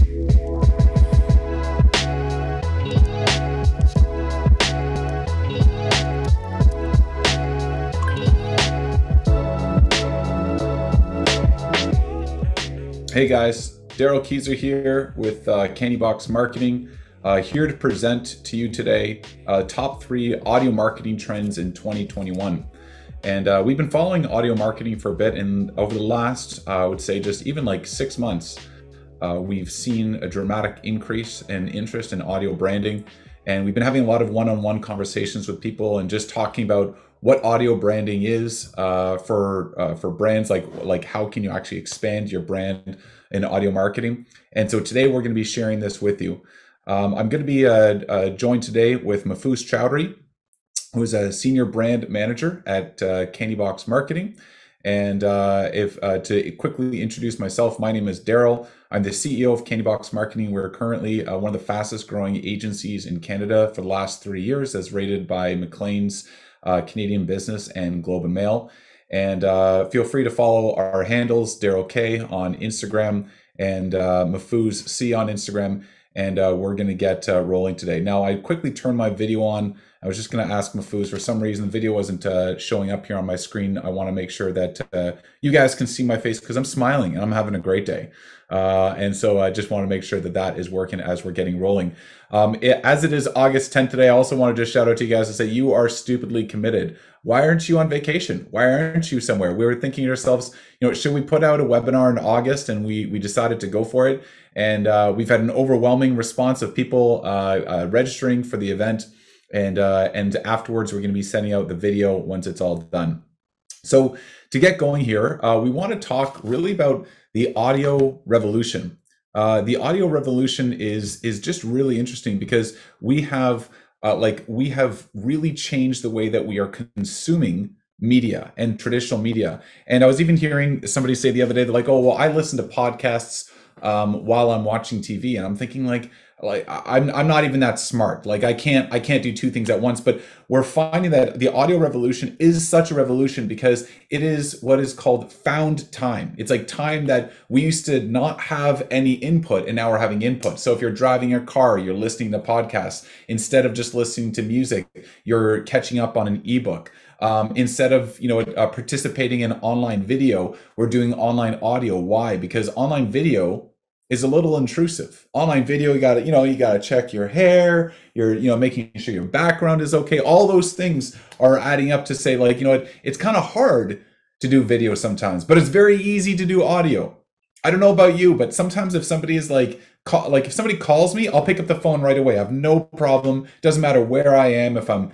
Hey guys, Daryl Keyser here with Candybox Marketing, here to present to you today top 3 audio marketing trends in 2021. And we've been following audio marketing for a bit, and over the last, I would say just even like 6 months, we've seen a dramatic increase in interest in audio branding. And we've been having a lot of one-on-one conversations with people and just talking about what audio branding is for brands, like how can you actually expand your brand in audio marketing. And so today we're going to be sharing this with you. I'm going to be joined today with Mahfuz Chowdhury, who is a senior brand manager at Candybox Marketing. And to quickly introduce myself, my name is Daryl. I'm the CEO of Candybox Marketing. We're currently one of the fastest growing agencies in Canada for the last 3 years, as rated by Maclean's Canadian Business and Globe and Mail. And feel free to follow our handles, Daryl K on Instagram and Mahfuz C on Instagram. And we're going to get rolling today. Now, I quickly turned my video on. I was just going to ask Mahfuz, for some reason, the video wasn't showing up here on my screen. I want to make sure that you guys can see my face because I'm smiling and I'm having a great day. And so I just want to make sure that that is working as we're getting rolling. As it is August 10th today, I also want to just shout out to you guys and say you are stupidly committed. Why aren't you on vacation? Why aren't you somewhere? We were thinking to ourselves, should we put out a webinar in August? And we decided to go for it. And we've had an overwhelming response of people registering for the event. And afterwards, we're going to be sending out the video once it's all done. So to get going here, we want to talk really about the audio revolution. The audio revolution is just really interesting because we have really changed the way that we are consuming media and traditional media. And I was even hearing somebody say the other day, they're like, oh, well, I listen to podcasts while I'm watching TV. And I'm thinking I'm not even that smart. Like I can't do 2 things at once. But we're finding that the audio revolution is such a revolution because it is what is called found time. It's like time that we used to not have any input, and now we're having input. So if you're driving your car, you're listening to podcasts. Instead of just listening to music, you're catching up on an ebook. Instead of participating in online video, we're doing online audio. Why? Because online video is a little intrusive. Online video, you gotta check your hair, you're making sure your background is okay. All those things are adding up to say, it's kind of hard to do video sometimes, but it's very easy to do audio. I don't know about you, but sometimes if somebody is if somebody calls me, I'll pick up the phone right away. I have no problem. Doesn't matter where I am. If I'm,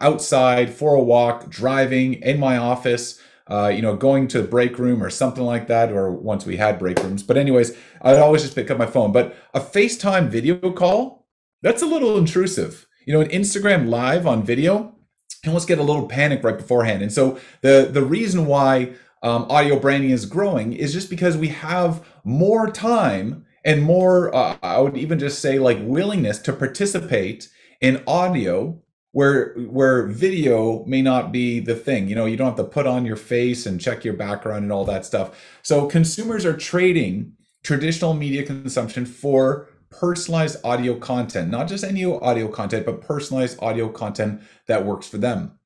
outside for a walk, driving, in my office, going to the break room or something like that, or once we had break rooms. But anyways, I'd always just pick up my phone. But a FaceTime video call, that's a little intrusive. An Instagram live on video, you almost get a little panic right beforehand. And so the reason why audio branding is growing is just because we have more time and more, I would even just say willingness to participate in audio where video may not be the thing. You don't have to put on your face and check your background and all that stuff. So consumers are trading traditional media consumption for personalized audio content, not just any audio content, but personalized audio content that works for them.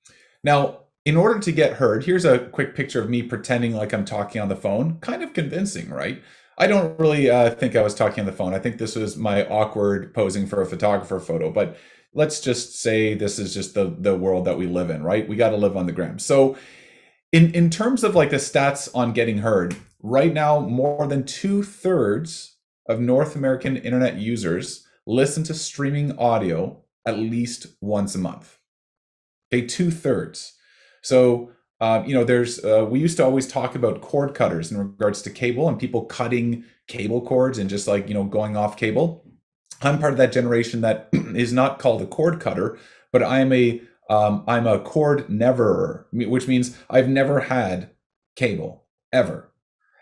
Now, in order to get heard, here's a quick picture of me pretending like I'm talking on the phone. Kind of convincing, right? I don't really think I was talking on the phone. I think this was my awkward posing for a photographer photo, but let's just say this is just the world that we live in, right? We got to live on the gram. So in terms of the stats on getting heard, right now, more than 2/3 of North American internet users listen to streaming audio at least once a month. Okay, 2/3. So, we used to always talk about cord cutters in regards to cable and people cutting cable cords and just going off cable. I'm part of that generation that is not called a cord cutter, but I'm a cord neverer, which means I've never had cable ever.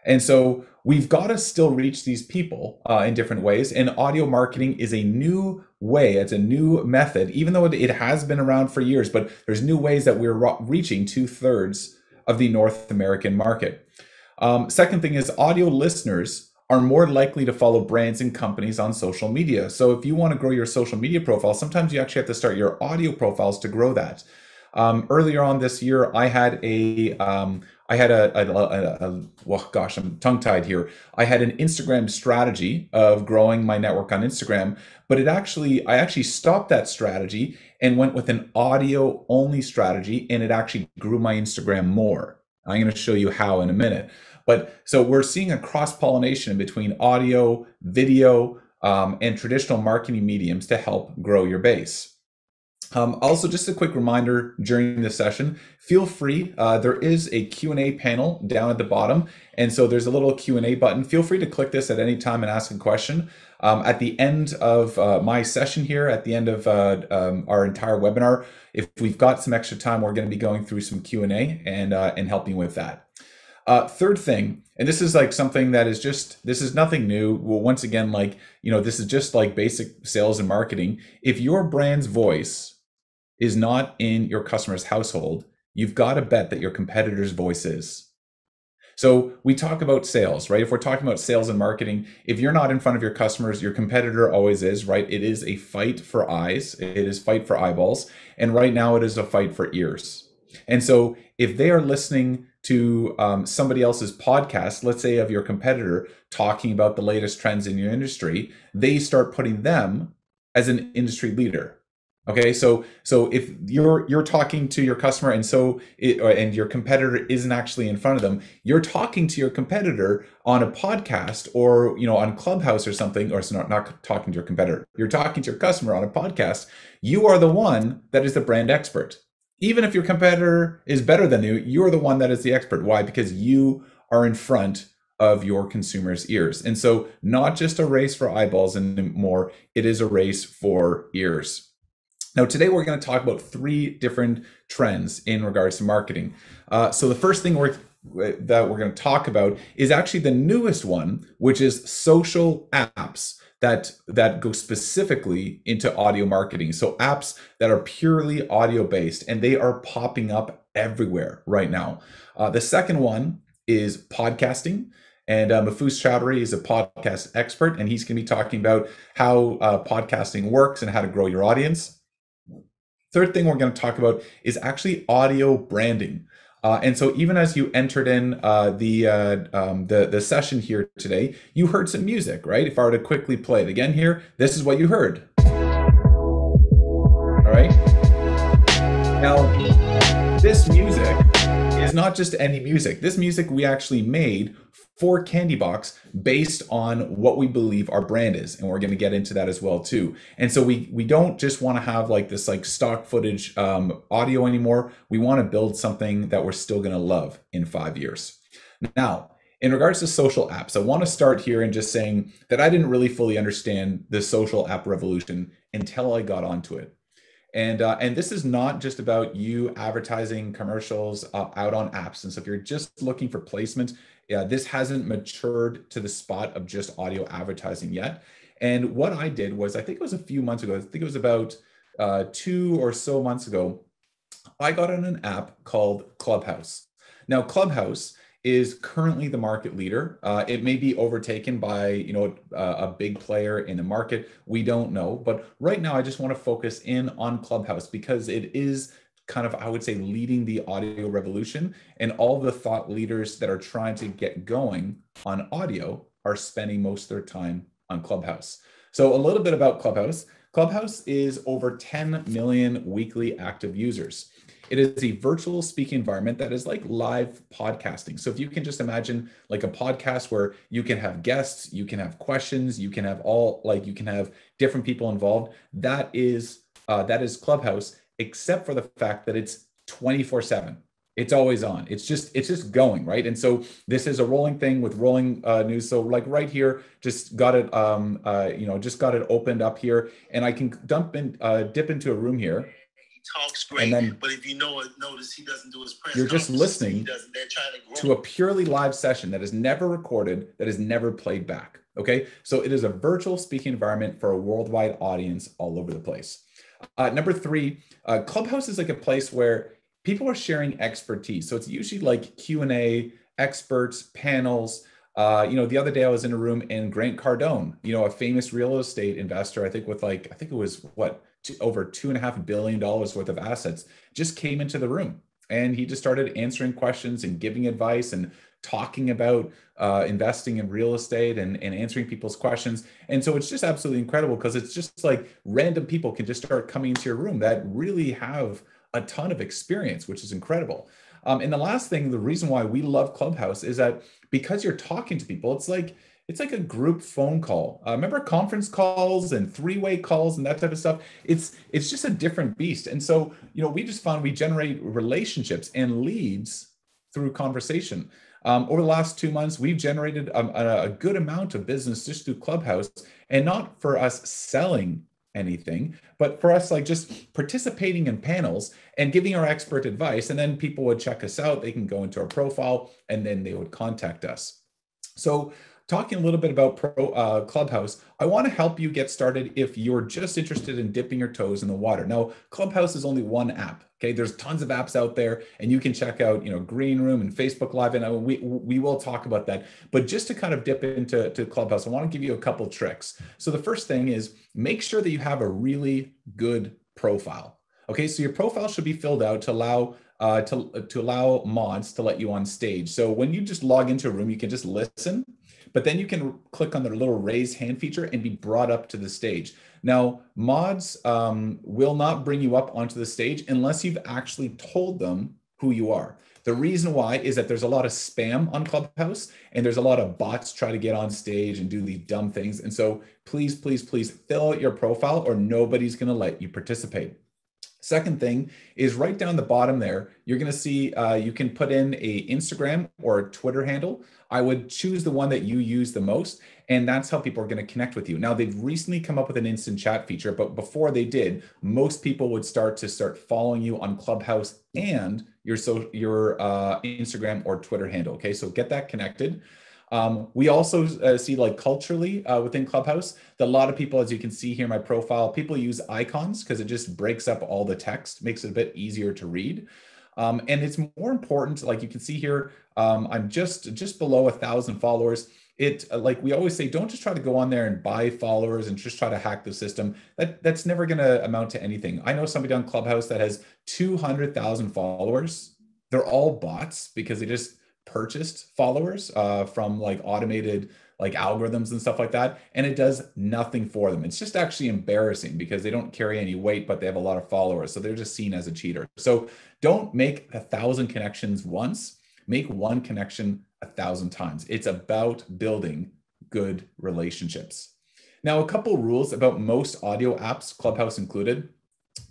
And so we've got to still reach these people in different ways. And audio marketing is a new way. It's a new method, even though it has been around for years, but there's new ways that we're reaching 2/3 of the North American market. Second thing is audio listeners are more likely to follow brands and companies on social media. So if you want to grow your social media profile, sometimes you actually have to start your audio profiles to grow that. Earlier on this year, well, gosh, I'm tongue tied here. I had an Instagram strategy of growing my network on Instagram, but I actually stopped that strategy and went with an audio only strategy, and it actually grew my Instagram more. I'm going to show you how in a minute. But so we're seeing a cross pollination between audio, video, and traditional marketing mediums to help grow your base. Also, just a quick reminder during this session, feel free, there is a Q&A panel down at the bottom. And so there's a little Q&A button. Feel free to click this at any time and ask a question. At the end of my session here, at the end of our entire webinar, if we've got some extra time, we're going to be going through some Q&A and helping with that. Third thing, and this is like something that is this is nothing new. Well, once again, this is just like basic sales and marketing. If your brand's voice is not in your customer's household, you've got to bet that your competitor's voice is. So we talk about sales, right? If we're talking about sales and marketing, if you're not in front of your customers, your competitor always is, right? It is a fight for eyes. It is fight for eyeballs. And right now it is a fight for ears. And so if they are listening to somebody else's podcast, let's say of your competitor talking about the latest trends in your industry, they start putting them as an industry leader. Okay, so if you're talking to your customer and your competitor isn't actually in front of them, you're talking to your competitor on a podcast or on Clubhouse or something, or it's not talking to your competitor. You're talking to your customer on a podcast. You are the one that is the brand expert. Even if your competitor is better than you, you're the one that is the expert. Why? Because you are in front of your consumers' ears. And so not just a race for eyeballs anymore, it is a race for ears. Now, today we're going to talk about 3 different trends in regards to marketing. So the first thing that we're going to talk about is actually the newest one, which is social apps that go specifically into audio marketing. So apps that are purely audio based, and they are popping up everywhere right now. The second one is podcasting. And Mahfuz Chowdhury is a podcast expert, and he's going to be talking about how podcasting works and how to grow your audience. Third thing we're going to talk about is actually audio branding. And so even as you entered in the session here today, you heard some music, right? If I were to quickly play it again here, this is what you heard. All right. Now, this music is not just any music. This music we actually made for Candybox based on what we believe our brand is. And we're going to get into that as well too. And so we don't just want to have like this like stock footage audio anymore. We want to build something that we're still going to love in 5 years. Now, in regards to social apps, I want to start here and just saying that I didn't really fully understand the social app revolution until I got onto it. And this is not just about you advertising commercials out on apps. And so if you're just looking for placement, this hasn't matured to the spot of just audio advertising yet. And what I did was, I think it was a few months ago, I think it was about 2 or so months ago, I got on an app called Clubhouse. Now, Clubhouse is currently the market leader. It may be overtaken by a big player in the market. We don't know. But right now, I just want to focus in on Clubhouse because it is kind of, I would say, leading the audio revolution, and all the thought leaders that are trying to get going on audio are spending most of their time on Clubhouse. So a little bit about Clubhouse. Clubhouse is over 10 million weekly active users. It is a virtual speaking environment that is like live podcasting. So if you can just imagine like a podcast where you can have guests, you can have questions, you can have you can have different people involved. That is Clubhouse, except for the fact that it's 24/7. It's always on. It's just going, right? And so this is a rolling thing with rolling news. So like right here, just got it, just got it opened up here, and I can dip into a room here. He talks great, but if you notice, he doesn't do his press. You're just listening to a purely live session that is never recorded, that is never played back. Okay, so it is a virtual speaking environment for a worldwide audience all over the place. Number 3, Clubhouse is like a place where people are sharing expertise. So it's usually like Q&A, experts, panels, The other day I was in a room and Grant Cardone, a famous real estate investor, I think with I think it was over $2.5 billion worth of assets, just came into the room and he just started answering questions and giving advice and talking about investing in real estate and answering people's questions. And so it's just absolutely incredible because it's just like random people can just start coming into your room that really have a ton of experience, which is incredible. And the last thing, the reason why we love Clubhouse is that because you're talking to people, it's like a group phone call. Remember conference calls and three-way calls and that type of stuff? It's just a different beast. And so, we just found we generate relationships and leads through conversation. Over the last 2 months, we've generated a good amount of business just through Clubhouse, and not for us selling anything, but for us like just participating in panels and giving our expert advice. And then people would check us out. They can go into our profile and then they would contact us. So talking a little bit about Clubhouse, I want to help you get started if you're just interested in dipping your toes in the water. Now, Clubhouse is only one app. Okay, there's tons of apps out there, and you can check out, Green Room and Facebook Live, and we will talk about that. But just to kind of dip into Clubhouse, I want to give you a couple tricks. So the first thing is make sure that you have a really good profile. Okay, so your profile should be filled out to allow to allow mods to let you on stage. So when you just log into a room, you can just listen, but then you can click on the little raise hand feature and be brought up to the stage. Now, mods will not bring you up onto the stage unless you've actually told them who you are. The reason why is that there's a lot of spam on Clubhouse and there's a lot of bots try to get on stage and do these dumb things. And so please, please, please fill out your profile or nobody's going to let you participate. Second thing is right down the bottom there, you're going to see you can put in a Instagram or a Twitter handle. I would choose the one that you use the most, and that's how people are going to connect with you. Now, they've recently come up with an instant chat feature, but before they did, most people would start following you on Clubhouse and your Instagram or Twitter handle. Okay, so get that connected. We also see like culturally within Clubhouse that a lot of people, as you can see here in my profile, people use icons because it just breaks up all the text, makes it a bit easier to read. And it's more important, like you can see here, I'm just below 1,000 followers. Like we always say, don't just try to go on there and buy followers and just try to hack the system. That's never going to amount to anything. I know somebody on Clubhouse that has 200,000 followers. They're all bots because they just purchased followers from like automated like algorithms and stuff like that, and it does nothing for them. It's just actually embarrassing because they don't carry any weight, but they have a lot of followers, so they're just seen as a cheater. So don't make 1,000 connections once, make one connection 1,000 times. It's about building good relationships. Now, a couple rules about most audio apps, Clubhouse included.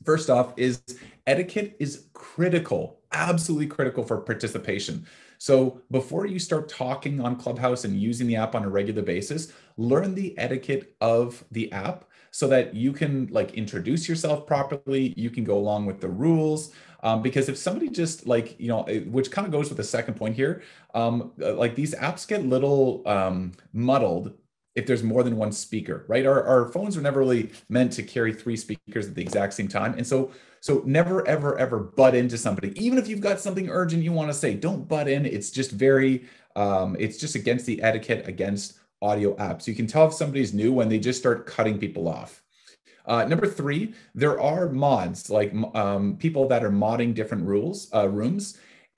First off is etiquette is critical, absolutely critical for participation. So before you start talking on Clubhouse and using the app on a regular basis, learn the etiquette of the app so that you can like introduce yourself properly. You can go along with the rules. Because if somebody just which kind of goes with the second point here, like these apps get little muddled if there's more than one speaker, right? Our phones are never really meant to carry 3 speakers at the exact same time. And so never, ever, ever butt into somebody. Even if you've got something urgent you want to say, don't butt in. It's just it's just against the etiquette against audio apps. You can tell if somebody's new when they just start cutting people off. Number 3, there are mods, like people that are modding different rooms.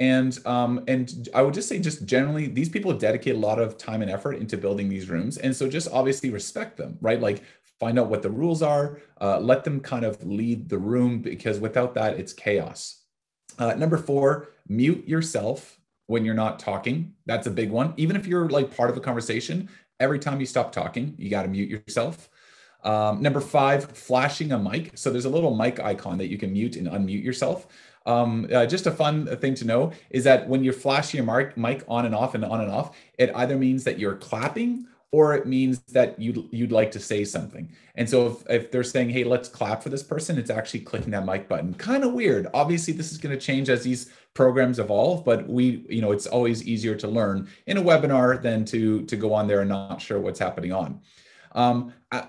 And I would just say, just generally, these people dedicate a lot of time and effort into building these rooms. And so just obviously respect them, right? Like find out what the rules are, let them kind of lead the room, because without that, it's chaos. Number 4, mute yourself when you're not talking. That's a big one. Even if you're like part of a conversation, every time you stop talking, you got to mute yourself. Number 5, flashing a mic. So there's a little mic icon that you can mute and unmute yourself. Just a fun thing to know is that when you're flashing your mic on and off and on and off, it either means that you're clapping or it means that you'd like to say something. And so if they're saying, hey, let's clap for this person, it's actually clicking that mic button. Kind of weird. Obviously, this is going to change as these programs evolve, but it's always easier to learn in a webinar than to go on there and not sure what's happening on.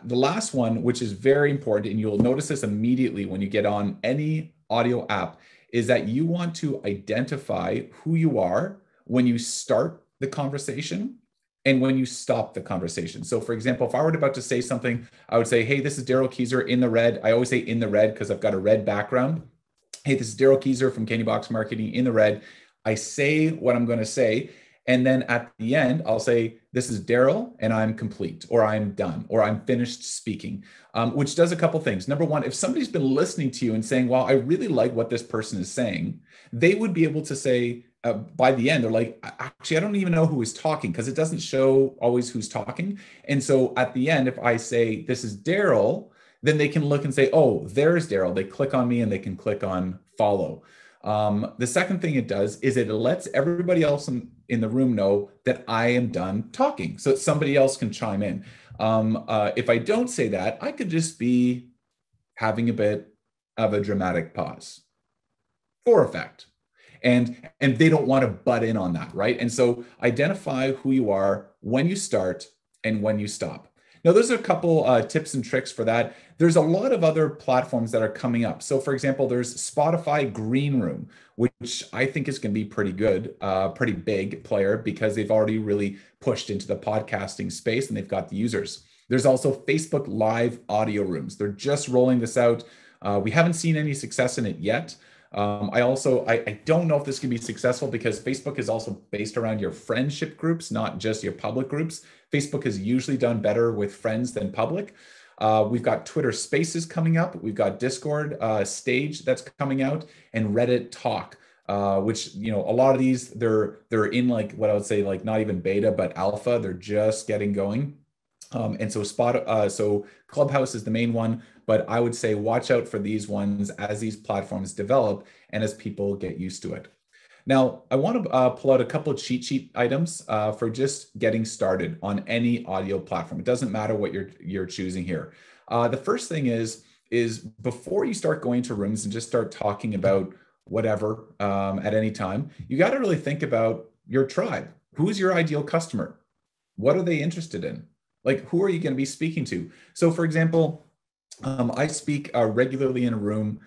The last one, which is very important, and you'll notice this immediately when you get on any audio app, is that you want to identify who you are when you start the conversation and when you stop the conversation. So for example, if I were about to say something, I would say, hey, this is Daryl Keyser in the red. I always say in the red because I've got a red background. Hey, this is Daryl Keyser from Candybox Marketing in the red. I say what I'm going to say. And then at the end, I'll say, this is Daryl and I'm complete, or I'm done, or I'm finished speaking, which does a couple things. Number one, if somebody's been listening to you and saying, wow, I really like what this person is saying, they would be able to say, by the end, they're like, actually, I don't even know who is talking because it doesn't show always who's talking. And so at the end, if I say, this is Daryl, then they can look and say, oh, there's Daryl. They click on me and they can click on follow. The second thing it does is it lets everybody else in the room know that I am done talking so that somebody else can chime in. If I don't say that, I could just be having a bit of a dramatic pause for effect. And they don't want to butt in on that, right? And so identify who you are when you start and when you stop. Now, there's a couple tips and tricks for that. There's a lot of other platforms that are coming up. So for example, there's Spotify Green Room, which I think is going to be pretty good, pretty big player because they've already really pushed into the podcasting space and they've got the users. There's also Facebook Live audio rooms. They're just rolling this out. We haven't seen any success in it yet. I don't know if this can be successful because Facebook is also based around your friendship groups, not just your public groups. Facebook has usually done better with friends than public. We've got Twitter Spaces coming up. We've got Discord Stage that's coming out, and Reddit Talk, which, you know, a lot of these, they're in like what I would say, like not even beta, but alpha. They're just getting going. And so Clubhouse is the main one, but I would say watch out for these ones as these platforms develop and as people get used to it. Now, I want to pull out a couple of cheat sheet items for just getting started on any audio platform. It doesn't matter what you're choosing here. The first thing is before you start going to rooms and just start talking about whatever at any time, you got to really think about your tribe. Who's your ideal customer? What are they interested in? Like, who are you going to be speaking to? So for example, I speak regularly in a room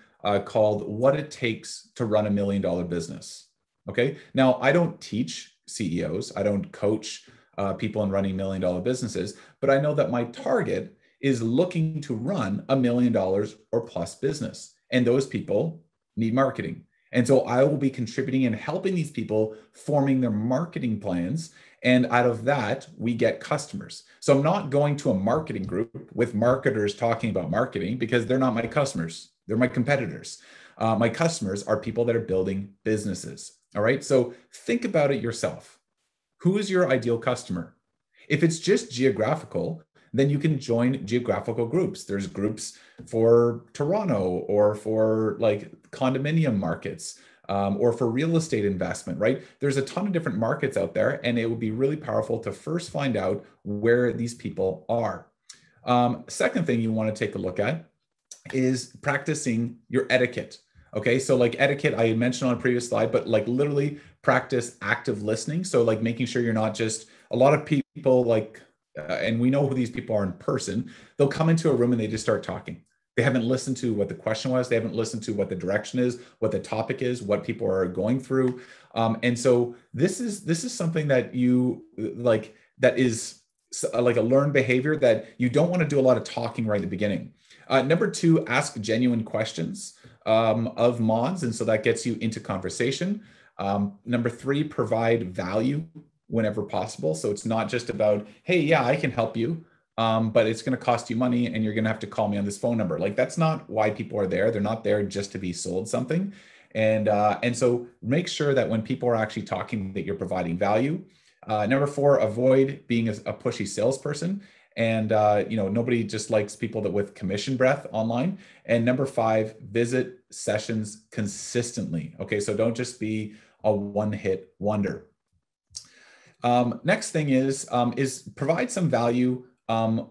called What It Takes to Run $1 Million Business. Okay. Now, I don't teach CEOs. I don't coach people in running $1 million businesses, but I know that my target is looking to run $1 million or plus business. And those people need marketing. And so I will be contributing and helping these people forming their marketing plans. And out of that, we get customers. So I'm not going to a marketing group with marketers talking about marketing because they're not my customers. They're my competitors. My customers are people that are building businesses. All right. So think about it yourself. Who is your ideal customer? If it's just geographical, then you can join geographical groups. There's groups for Toronto or for like condominium markets or for real estate investment, right? There's a ton of different markets out there, and it would be really powerful to first find out where these people are. Second thing you want to take a look at is practicing your etiquette. Okay, so like etiquette, I mentioned on a previous slide, but like literally practice active listening. So like making sure you're not just, a lot of people like, and we know who these people are in person, they'll come into a room and they just start talking. They haven't listened to what the question was. They haven't listened to what the direction is, what the topic is, what people are going through. And so this is something that you like, that is like a learned behavior that you don't want to do a lot of talking right at the beginning. Number two, ask genuine questions of mods. And so that gets you into conversation. Number three, provide value whenever possible. So it's not just about, hey, yeah, I can help you, but it's going to cost you money and you're going to have to call me on this phone number. Like, that's not why people are there. They're not there just to be sold something. And so make sure that when people are actually talking, that you're providing value. Number four, avoid being a pushy salesperson. And nobody just likes people that with commission breath online. And number five, visit sessions consistently. Okay, so don't just be a one-hit wonder. Next thing is provide some value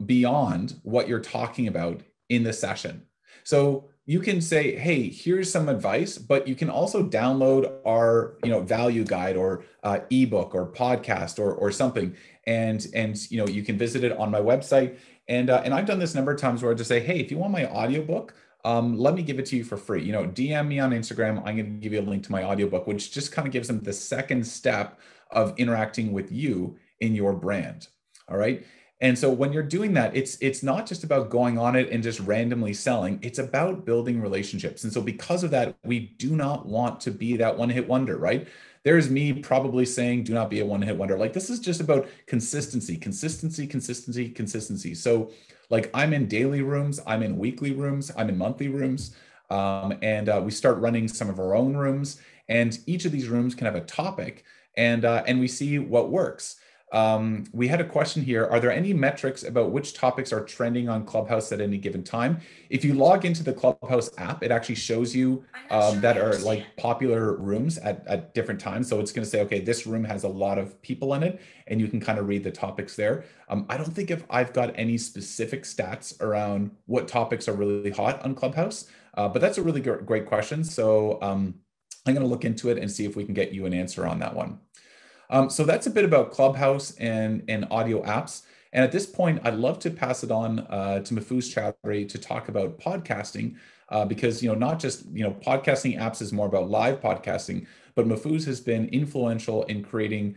beyond what you're talking about in the session. So you can say, hey, here's some advice, but you can also download our value guide or ebook or podcast or something, and you can visit it on my website. And I've done this a number of times where I just say, hey, if you want my audiobook, let me give it to you for free. DM me on Instagram. I'm going to give you a link to my audiobook, which just kind of gives them the second step of interacting with you in your brand. All right. And so when you're doing that, it's not just about going on it and just randomly selling. It's about building relationships. And so because of that, we do not want to be that one-hit wonder, right? There's me probably saying, do not be a one-hit wonder. Like, this is just about consistency, consistency, consistency, consistency. So like, I'm in daily rooms, I'm in weekly rooms, I'm in monthly rooms. And we start running some of our own rooms, and each of these rooms can have a topic, and we see what works. We had a question here. Are there any metrics about which topics are trending on Clubhouse at any given time? If you log into the Clubhouse app, it actually shows you that are like popular rooms at different times. So it's going to say, okay, this room has a lot of people in it, and you can kind of read the topics there. I don't think if I've got any specific stats around what topics are really hot on Clubhouse, but that's a really great question. So I'm going to look into it and see if we can get you an answer on that one. So that's a bit about Clubhouse and audio apps. And at this point, I'd love to pass it on to Mahfuz Chowdhury to talk about podcasting, because not just podcasting apps is more about live podcasting, but Mahfuz has been influential in creating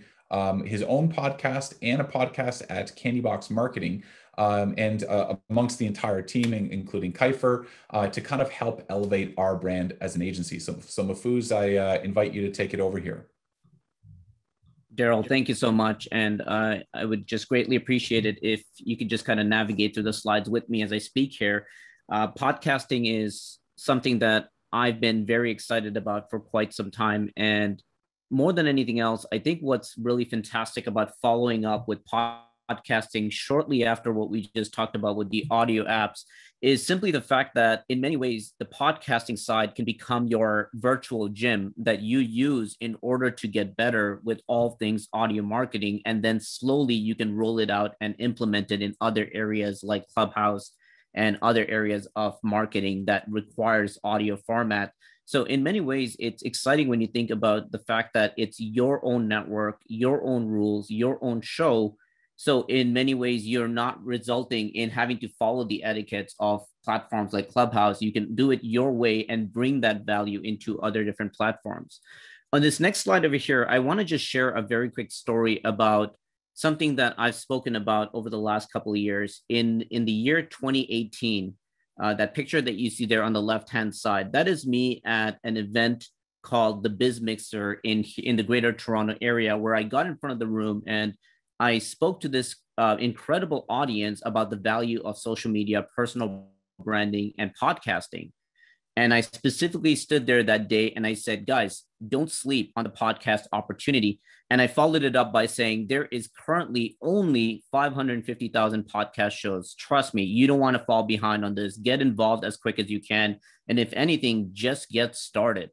his own podcast and a podcast at Candybox Marketing, and amongst the entire team, including Kiefer, to kind of help elevate our brand as an agency. So Mahfuz, I invite you to take it over here. Daryl, thank you so much. And I would just greatly appreciate it if you could just kind of navigate through the slides with me as I speak here. Podcasting is something that I've been very excited about for quite some time. And more than anything else, I think what's really fantastic about following up with podcasting shortly after what we just talked about with the audio apps is simply the fact that in many ways, the podcasting side can become your virtual gym that you use in order to get better with all things audio marketing. And then slowly you can roll it out and implement it in other areas like Clubhouse and other areas of marketing that requires audio format. So in many ways, it's exciting when you think about the fact that it's your own network, your own rules, your own show. So in many ways, you're not resulting in having to follow the etiquettes of platforms like Clubhouse. You can do it your way and bring that value into other different platforms. On this next slide over here, I want to just share a very quick story about something that I've spoken about over the last couple of years. In the year 2018, that picture that you see there on the left-hand side, that is me at an event called the Biz Mixer in the Greater Toronto area, where I got in front of the room and I spoke to this incredible audience about the value of social media, personal branding, and podcasting. And I specifically stood there that day and I said, guys, don't sleep on the podcast opportunity. And I followed it up by saying, there is currently only 550,000 podcast shows. Trust me, you don't want to fall behind on this. Get involved as quick as you can. And if anything, just get started.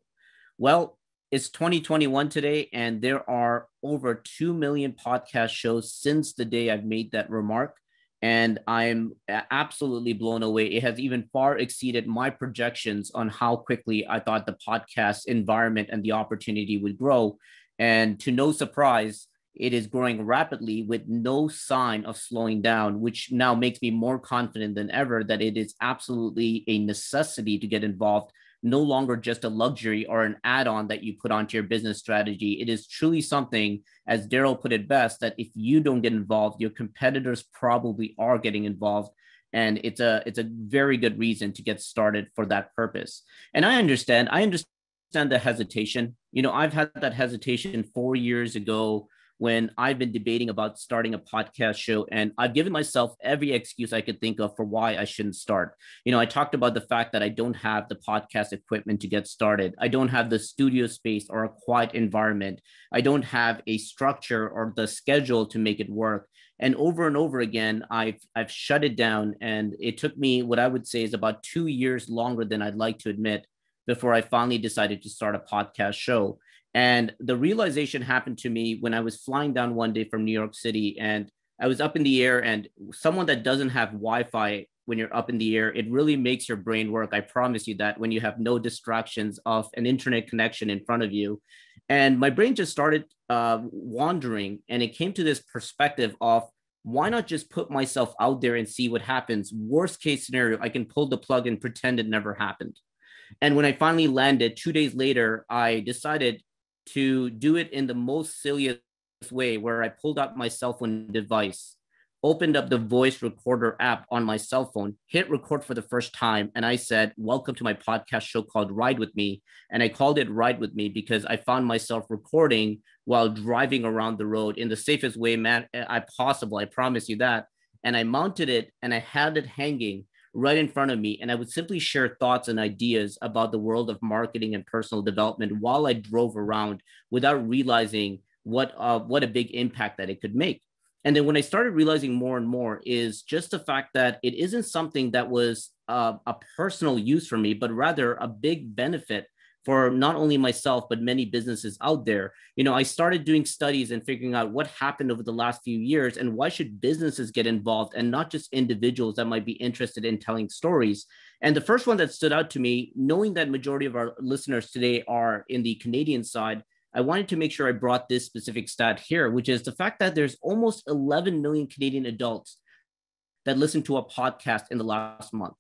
Well, it's 2021 today, and there are over 2 million podcast shows since the day I've made that remark. And I'm absolutely blown away. It has even far exceeded my projections on how quickly I thought the podcast environment and the opportunity would grow. And to no surprise, it is growing rapidly with no sign of slowing down, which now makes me more confident than ever that it is absolutely a necessity to get involved. No longer just a luxury or an add-on that you put onto your business strategy. It is truly something, as Daryl put it best, that if you don't get involved, your competitors probably are getting involved. And it's a very good reason to get started for that purpose. And I understand the hesitation. I've had that hesitation 4 years ago when I've been debating about starting a podcast show, and I've given myself every excuse I could think of for why I shouldn't start. I talked about the fact that I don't have the podcast equipment to get started. I don't have the studio space or a quiet environment. I don't have a structure or the schedule to make it work. And over again, I've shut it down. And it took me what I would say is about 2 years longer than I'd like to admit before I finally decided to start a podcast show. And the realization happened to me when I was flying down one day from New York City, and I was up in the air, and someone that doesn't have Wi-Fi when you're up in the air, it really makes your brain work. I promise you that, when you have no distractions of an internet connection in front of you. And my brain just started wandering, and it came to this perspective of, why not just put myself out there and see what happens? Worst case scenario, I can pull the plug and pretend it never happened. And when I finally landed 2 days later, I decided to do it in the most silliest way where I pulled out my cell phone device, opened up the voice recorder app on my cell phone, hit record for the first time, and I said, "Welcome to my podcast show called Ride With Me." And I called it Ride With Me because I found myself recording while driving around the road in the safest way possible. I promise you that. And I mounted it and I had it hanging right in front of me. And I would simply share thoughts and ideas about the world of marketing and personal development while I drove around without realizing what a big impact that it could make. And then when I started realizing more and more is just the fact that it isn't something that was a personal use for me, but rather a big benefit for not only myself, but many businesses out there. I started doing studies and figuring out what happened over the last few years and why should businesses get involved and not just individuals that might be interested in telling stories. And the first one that stood out to me, knowing that majority of our listeners today are in the Canadian side, I wanted to make sure I brought this specific stat here, which is the fact that there's almost 11 million Canadian adults that listen to a podcast in the last month.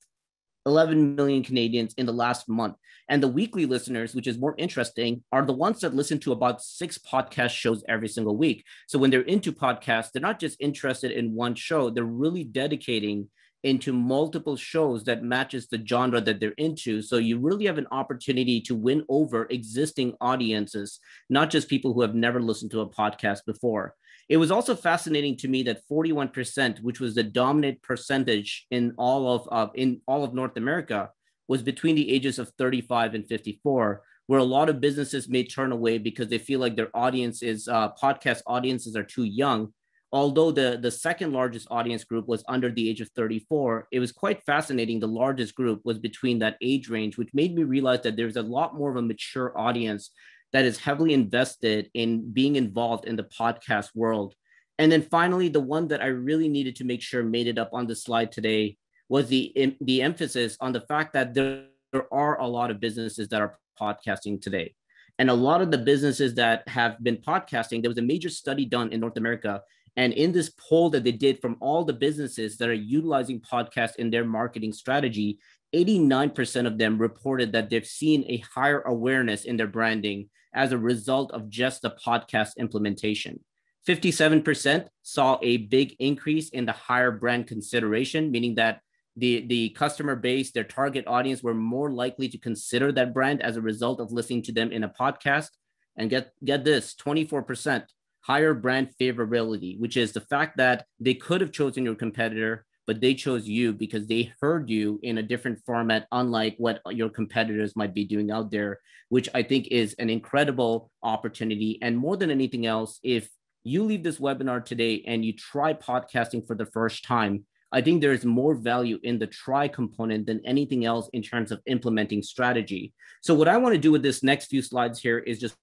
11 million Canadians in the last month. And the weekly listeners, which is more interesting, are the ones that listen to about 6 podcast shows every single week. So when they're into podcasts, they're not just interested in one show, they're really dedicating into multiple shows that matches the genre that they're into. So you really have an opportunity to win over existing audiences, not just people who have never listened to a podcast before. It was also fascinating to me that 41%, which was the dominant percentage in all of North America, was between the ages of 35 and 54, where a lot of businesses may turn away because they feel like their podcast audiences are too young. Although the second largest audience group was under the age of 34, it was quite fascinating. The largest group was between that age range, which made me realize that there's a lot more of a mature audience that is heavily invested in being involved in the podcast world. And then finally, the one that I really needed to make sure made it up on the slide today was the emphasis on the fact that there are a lot of businesses that are podcasting today. And a lot of the businesses that have been podcasting, there was a major study done in North America. And in this poll that they did from all the businesses that are utilizing podcasts in their marketing strategy, 89% of them reported that they've seen a higher awareness in their branding as a result of just the podcast implementation. 57% saw a big increase in the higher brand consideration, meaning that the customer base, their target audience, were more likely to consider that brand as a result of listening to them in a podcast. And get this, 24% higher brand favorability, which is the fact that they could have chosen your competitor, but they chose you because they heard you in a different format, unlike what your competitors might be doing out there, which I think is an incredible opportunity. And more than anything else, if you leave this webinar today and you try podcasting for the first time, I think there is more value in the try component than anything else in terms of implementing strategy. So what I want to do with this next few slides here is just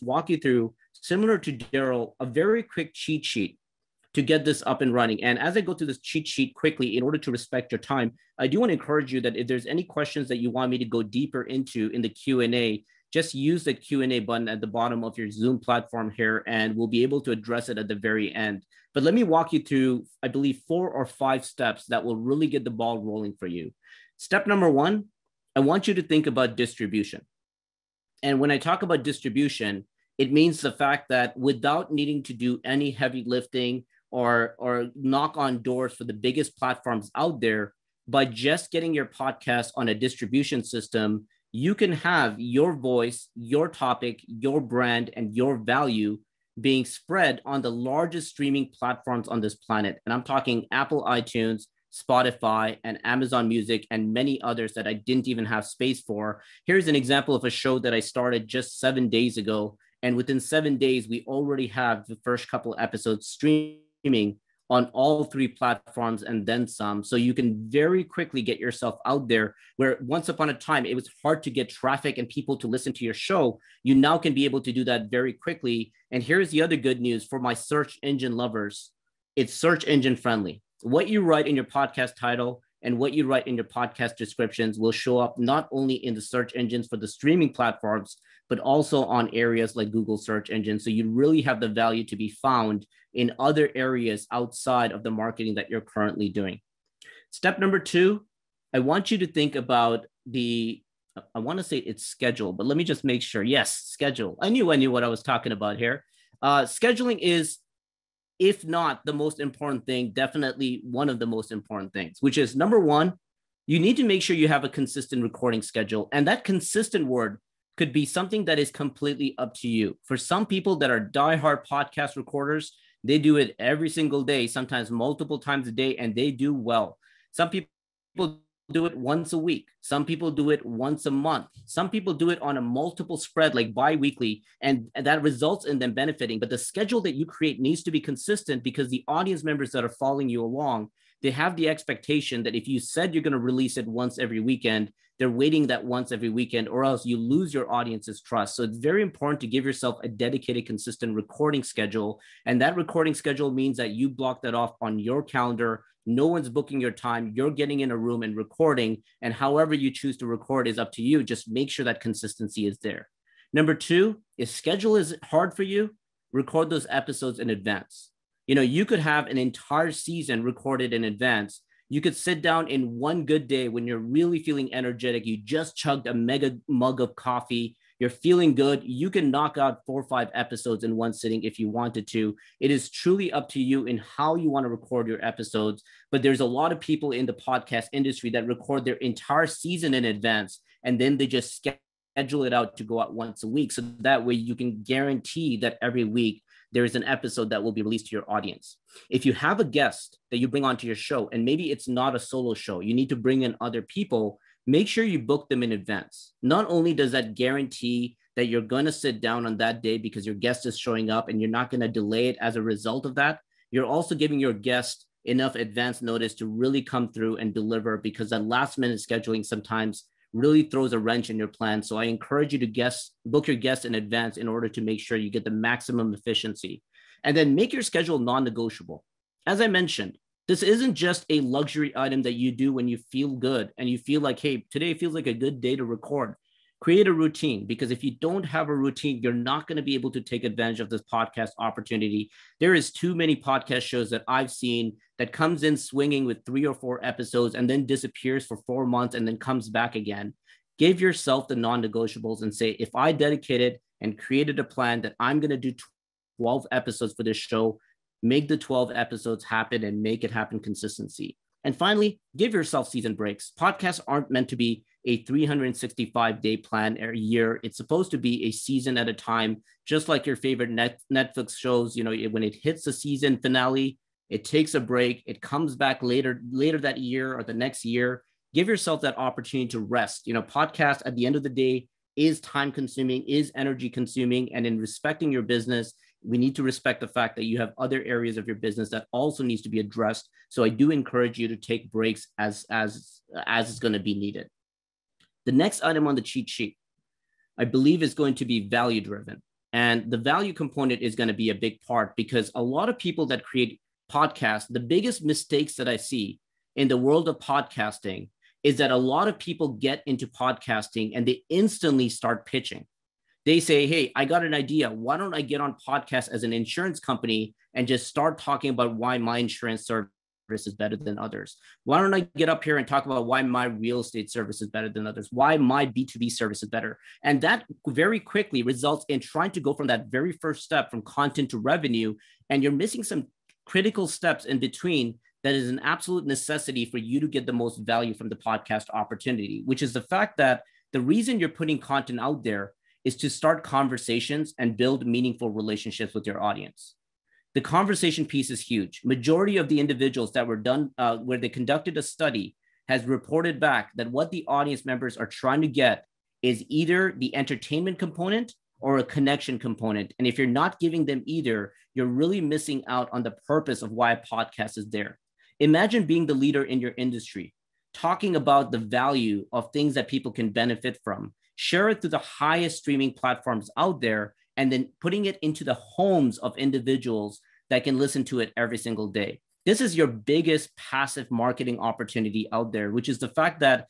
walk you through, similar to Daryl, a very quick cheat sheet to get this up and running. And as I go through this cheat sheet quickly, in order to respect your time, I do want to encourage you that if there's any questions that you want me to go deeper into in the Q&A, just use the Q&A button at the bottom of your Zoom platform here, and we'll be able to address it at the very end. But let me walk you through, I believe, 4 or 5 steps that will really get the ball rolling for you. Step number 1, I want you to think about distribution. And when I talk about distribution, it means the fact that without needing to do any heavy lifting or knock on doors for the biggest platforms out there, by just getting your podcast on a distribution system, you can have your voice, your topic, your brand, and your value being spread on the largest streaming platforms on this planet. And I'm talking Apple iTunes, Spotify, and Amazon Music, and many others that I didn't even have space for. Here's an example of a show that I started just 7 days ago. And within 7 days, we already have the first couple episodes streaming on all 3 platforms and then some. So you can very quickly get yourself out there, where once upon a time, it was hard to get traffic and people to listen to your show. You now can be able to do that very quickly. And here's the other good news for my search engine lovers. It's search engine friendly. What you write in your podcast title and what you write in your podcast descriptions will show up not only in the search engines for the streaming platforms, but also on areas like Google search engine. So you really have the value to be found in other areas outside of the marketing that you're currently doing. Step number 2, I want you to think about I want to say it's schedule, but let me just make sure. Yes, schedule. I knew what I was talking about here. Scheduling is, if not the most important thing, definitely one of the most important things, which is number one, you need to make sure you have a consistent recording schedule. And that consistent word could be something that is completely up to you. For some people that are diehard podcast recorders, they do it every single day, sometimes multiple times a day, and they do well. Some people do it once a week. Some people do it once a month. Some people do it on a multiple spread, like bi-weekly, and that results in them benefiting. But the schedule that you create needs to be consistent, because the audience members that are following you along, they have the expectation that if you said you're going to release it once every weekend, they're waiting that once every weekend, or else you lose your audience's trust. So it's very important to give yourself a dedicated, consistent recording schedule. And that recording schedule means that you block that off on your calendar. No one's booking your time. You're getting in a room and recording. And however you choose to record is up to you. Just make sure that consistency is there. Number two, if schedule is hard for you, record those episodes in advance. You know, you could have an entire season recorded in advance. You could sit down in one good day when you're really feeling energetic. You just chugged a mega mug of coffee. You're feeling good. You can knock out 4 or 5 episodes in one sitting if you wanted to. It is truly up to you in how you want to record your episodes. But there's a lot of people in the podcast industry that record their entire season in advance, and then they just schedule it out to go out once a week. So that way you can guarantee that every week there is an episode that will be released to your audience. If you have a guest that you bring onto your show, and maybe it's not a solo show, you need to bring in other people, make sure you book them in advance. Not only does that guarantee that you're going to sit down on that day because your guest is showing up and you're not going to delay it as a result of that, you're also giving your guest enough advance notice to really come through and deliver, because that last minute scheduling sometimes really throws a wrench in your plan. So I encourage you to book your guests in advance in order to make sure you get the maximum efficiency. And then make your schedule non-negotiable. As I mentioned, this isn't just a luxury item that you do when you feel good and you feel like, hey, today feels like a good day to record. Create a routine, because if you don't have a routine, you're not going to be able to take advantage of this podcast opportunity. There is too many podcast shows that I've seen that comes in swinging with 3 or 4 episodes and then disappears for 4 months and then comes back again. Give yourself the non-negotiables and say, if I dedicated and created a plan that I'm going to do 12 episodes for this show, make the 12 episodes happen and make it happen consistency. And finally, give yourself season breaks. Podcasts aren't meant to be a 365-day plan a year. It's supposed to be a season at a time, just like your favorite Netflix shows. You know, when it hits the season finale, it takes a break. It comes back later that year or the next year. Give yourself that opportunity to rest. You know, podcast at the end of the day is time consuming, is energy consuming. And in respecting your business, we need to respect the fact that you have other areas of your business that also needs to be addressed. So I do encourage you to take breaks as it's going to be needed. The next item on the cheat sheet, I believe, is going to be value driven. And the value component is going to be a big part, because a lot of people that create podcasts, the biggest mistakes that I see in the world of podcasting is that a lot of people get into podcasting and they instantly start pitching. They say, hey, I got an idea. Why don't I get on podcast as an insurance company and just start talking about why my insurance service is better than others? Why don't I get up here and talk about why my real estate service is better than others? Why my B2B service is better? And that very quickly results in trying to go from that very first step from content to revenue. And you're missing some critical steps in between that is an absolute necessity for you to get the most value from the podcast opportunity, which is the fact that the reason you're putting content out there is to start conversations and build meaningful relationships with your audience. The conversation piece is huge. Majority of the individuals that were done, where they conducted a study, has reported back that what the audience members are trying to get is either the entertainment component or a connection component. And if you're not giving them either, you're really missing out on the purpose of why a podcast is there. Imagine being the leader in your industry, talking about the value of things that people can benefit from, share it to the highest streaming platforms out there, and then putting it into the homes of individuals that can listen to it every single day. This is your biggest passive marketing opportunity out there, which is the fact that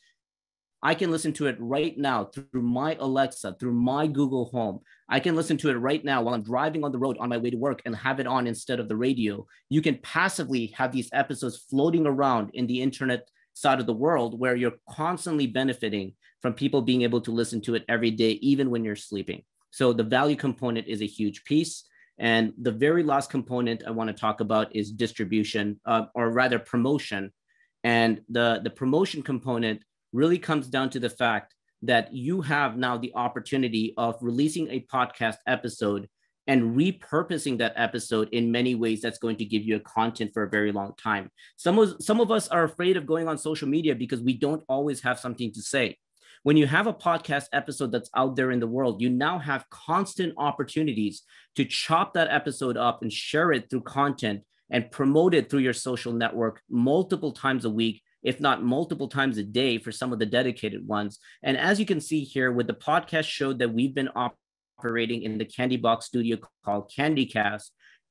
I can listen to it right now through my Alexa, through my Google Home. I can listen to it right now while I'm driving on the road on my way to work and have it on instead of the radio. You can passively have these episodes floating around in the internet side of the world where you're constantly benefiting from people being able to listen to it every day, even when you're sleeping. So the value component is a huge piece. And the very last component I want to talk about is distribution, or rather promotion. And the promotion component really comes down to the fact that you have now the opportunity of releasing a podcast episode and repurposing that episode in many ways that's going to give you a content for a very long time. Some of us are afraid of going on social media because we don't always have something to say. When you have a podcast episode that's out there in the world, you now have constant opportunities to chop that episode up and share it through content and promote it through your social network multiple times a week, if not multiple times a day for some of the dedicated ones. And as you can see here with the podcast show that we've been operating in the Candybox studio called CandyCast,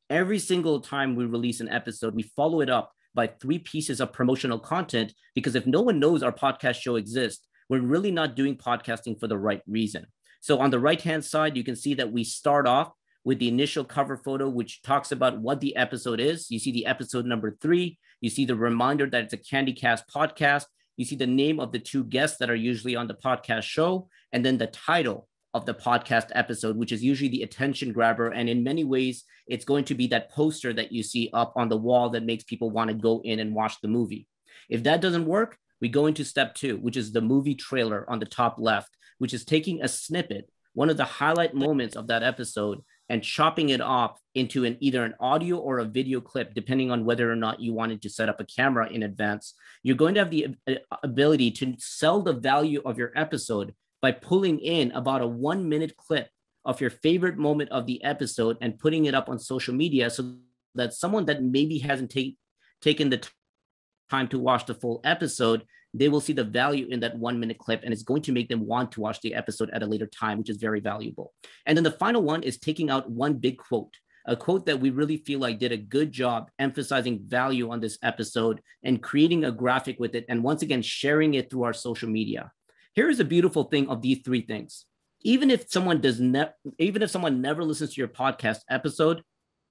every single time we release an episode, we follow it up by 3 pieces of promotional content, because if no one knows our podcast show exists, we're really not doing podcasting for the right reason. So on the right-hand side, you can see that we start off with the initial cover photo, which talks about what the episode is. You see the episode number 3. You see the reminder that it's a CandyCast podcast. You see the name of the 2 guests that are usually on the podcast show, and then the title of the podcast episode, which is usually the attention grabber. And in many ways, it's going to be that poster that you see up on the wall that makes people want to go in and watch the movie. If that doesn't work, we go into step 2, which is the movie trailer on the top left, which is taking a snippet, one of the highlight moments of that episode, and chopping it off into either an audio or a video clip, depending on whether or not you wanted to set up a camera in advance. You're going to have the ability to sell the value of your episode by pulling in about a 1-minute clip of your favorite moment of the episode and putting it up on social media, so that someone that maybe hasn't taken the time to watch the full episode, they will see the value in that 1-minute clip, and it's going to make them want to watch the episode at a later time, which is very valuable. And then the final one is taking out one big quote, a quote that we really feel like did a good job emphasizing value on this episode and creating a graphic with it, and once again, sharing it through our social media. Here is the beautiful thing of these 3 things. Even if someone never listens to your podcast episode,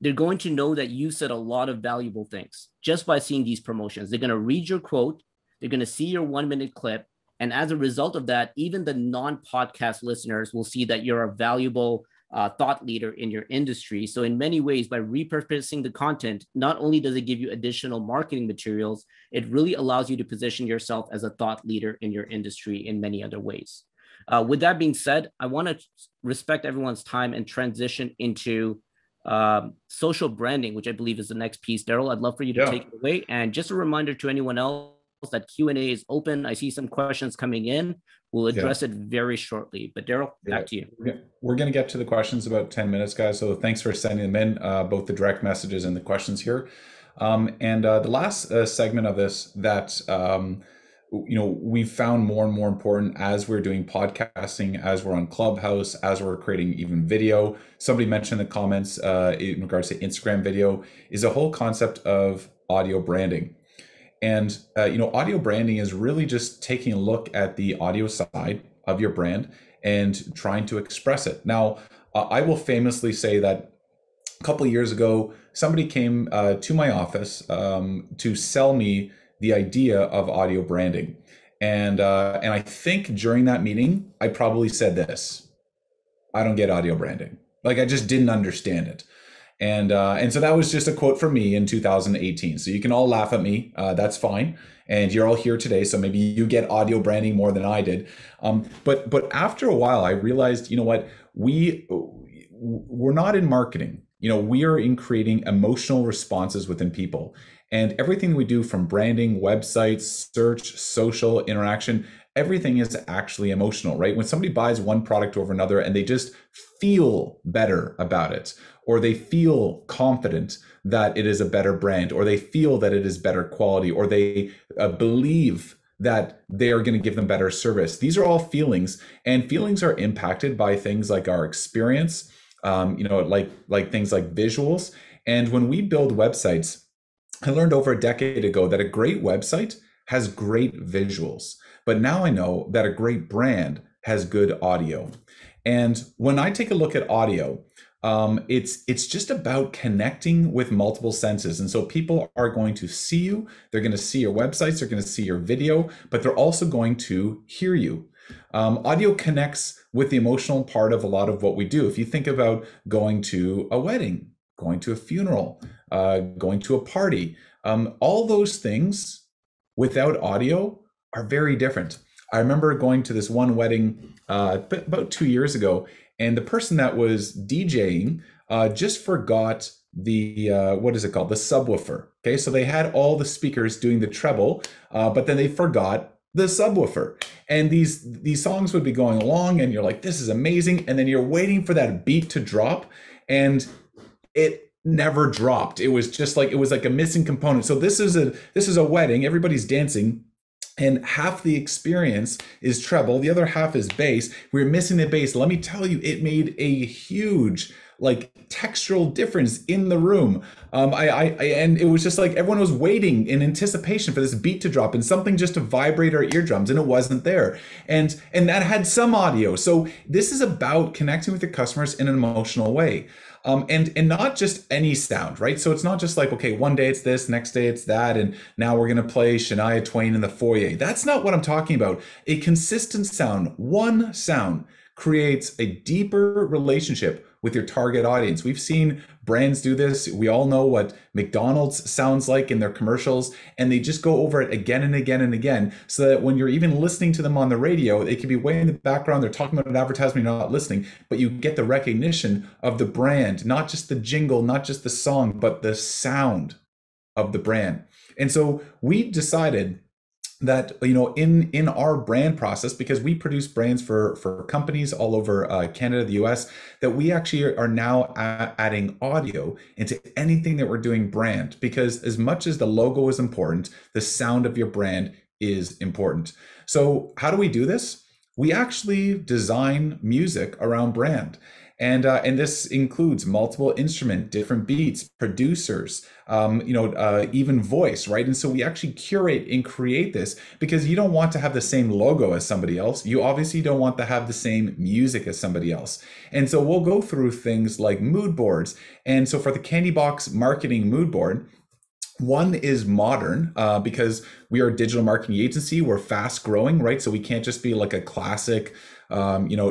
they're going to know that you said a lot of valuable things just by seeing these promotions. They're going to read your quote, they're going to see your 1-minute clip, and as a result of that, even the non-podcast listeners will see that you're a valuable thought leader in your industry. So in many ways, by repurposing the content, not only does it give you additional marketing materials, it really allows you to position yourself as a thought leader in your industry in many other ways. With that being said, I want to respect everyone's time and transition into social branding, which I believe is the next piece. Daryl, I'd love for you to take it away. And just a reminder to anyone else that Q&A is open. I see some questions coming in. We'll address it very shortly. But Daryl, back to you. We're going to get to the questions about 10 minutes, guys. So thanks for sending them in, both the direct messages and the questions here. The last segment of this that we found more and more important as we're doing podcasting, as we're on Clubhouse, as we're creating even video. Somebody mentioned in the comments in regards to Instagram video, is a whole concept of audio branding. And audio branding is really just taking a look at the audio side of your brand and trying to express it. Now, I will famously say that a couple of years ago, somebody came to my office to sell me the idea of audio branding. And I think during that meeting, I probably said this: I don't get audio branding. Like, I just didn't understand it. And so that was just a quote from me in 2018. So you can all laugh at me. That's fine. And you're all here today, so maybe you get audio branding more than I did. But after a while, I realized, you know what, we're not in marketing. We are in creating emotional responses within people. And everything we do, from branding, websites, search, social interaction, everything is actually emotional, right? When somebody buys one product over another and they just feel better about it, or they feel confident that it is a better brand, or they feel that it is better quality, or they believe that they are going to give them better service. These are all feelings, and feelings are impacted by things like our experience, like things like visuals. And when we build websites, I learned over a decade ago that a great website has great visuals. But now I know that a great brand has good audio. And when I take a look at audio, it's just about connecting with multiple senses. And so people are going to see you, they're going to see your websites, they're going to see your video, but they're also going to hear you. Audio connects with the emotional part of a lot of what we do. If you think about going to a wedding, going to a funeral, going to a party, all those things without audio are very different. I remember going to this one wedding about 2 years ago, and the person that was DJing just forgot the what is it called, the subwoofer. Okay, so they had all the speakers doing the treble, but then they forgot the subwoofer, and these songs would be going along, and you're like, this is amazing, and then you're waiting for that beat to drop, and it never dropped. It was just like, it was like a missing component. So this is a wedding, everybody's dancing, and half the experience is treble, the other half is bass. We're missing the bass. Let me tell you, it made a huge like textural difference in the room. And it was just like everyone was waiting in anticipation for this beat to drop and something just to vibrate our eardrums, and it wasn't there. And that had some audio. So this is about connecting with your customers in an emotional way. And not just any sound, right? So it's not just like, okay, one day it's this, next day it's that, and now we're gonna play Shania Twain in the foyer. That's not what I'm talking about. A consistent sound, one sound, creates a deeper relationship with your target audience. We've seen brands do this. We all know what McDonald's sounds like in their commercials, and they just go over it again and again and again, so that when you're even listening to them on the radio, they can be way in the background. They're talking about an advertisement, you're not listening, but you get the recognition of the brand, not just the jingle, not just the song, but the sound of the brand. And so we decided that, you know, in our brand process, because we produce brands for companies all over Canada, the US, that we actually are now adding audio into anything that we're doing brand, because as much as the logo is important, the sound of your brand is important. So how do we do this? We actually design music around brand. And this includes multiple instrument, different beats, producers, even voice, right? And so we actually curate and create this, because you don't want to have the same logo as somebody else. You obviously don't want to have the same music as somebody else. And so we'll go through things like mood boards. And so for the Candybox marketing mood board, one is modern, because we are a digital marketing agency. We're fast growing, right? So we can't just be like a classic,